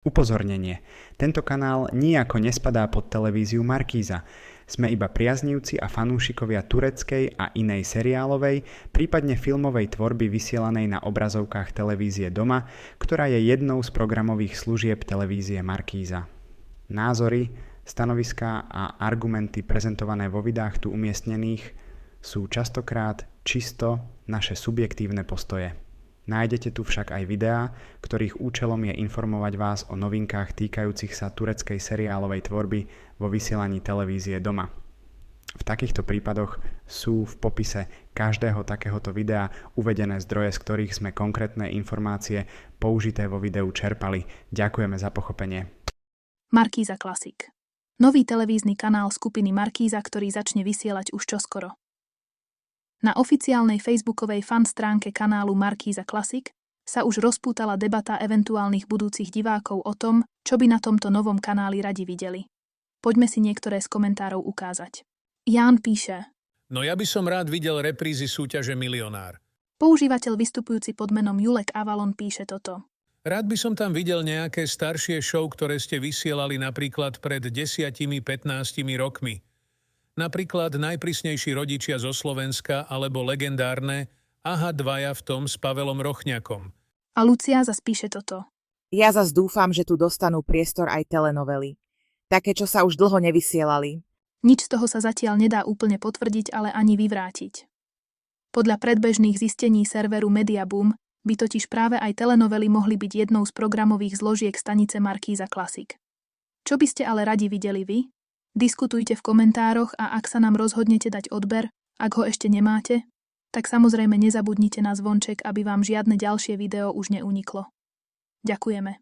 Upozornenie. Tento kanál nijako nespadá pod televíziu Markíza. Sme iba priaznivci a fanúšikovia tureckej a inej seriálovej, prípadne filmovej tvorby vysielanej na obrazovkách televízie Doma, ktorá je jednou z programových služieb televízie Markíza. Názory, stanoviská a argumenty prezentované vo videách tu umiestnených sú častokrát čisto naše subjektívne postoje. Nájdete tu však aj videá, ktorých účelom je informovať vás o novinkách týkajúcich sa tureckej seriálovej tvorby vo vysielaní televízie Doma. V takýchto prípadoch sú v popise každého takéhoto videa uvedené zdroje, z ktorých sme konkrétne informácie použité vo videu čerpali. Ďakujeme za pochopenie. Markíza Classic. Nový televízny kanál skupiny Markíza, ktorý začne vysielať už čoskoro. Na oficiálnej facebookovej fan stránke kanálu Markíza Classic sa už rozpútala debata eventuálnych budúcich divákov o tom, čo by na tomto novom kanáli radi videli. Poďme si niektoré z komentárov ukázať. Ján píše: No ja by som rád videl reprízy súťaže Milionár. Používateľ vystupujúci pod menom Julek Avalon píše toto. Rád by som tam videl nejaké staršie show, ktoré ste vysielali napríklad pred 10–15 rokmi. Napríklad Najprísnejší rodičia zo Slovenska alebo legendárne Aha dvaja v tom s Pavelom Rochňakom. A Lucia zas píše toto. Ja zas dúfam, že tu dostanú priestor aj telenovely. Také, čo sa už dlho nevysielali. Nič z toho sa zatiaľ nedá úplne potvrdiť, ale ani vyvrátiť. Podľa predbežných zistení serveru Mediaboom by totiž práve aj telenovely mohli byť jednou z programových zložiek stanice Markíza Classic. Čo by ste ale radi videli vy? Diskutujte v komentároch a ak sa nám rozhodnete dať odber, ak ho ešte nemáte, tak samozrejme nezabudnite na zvonček, aby vám žiadne ďalšie video už neuniklo. Ďakujeme.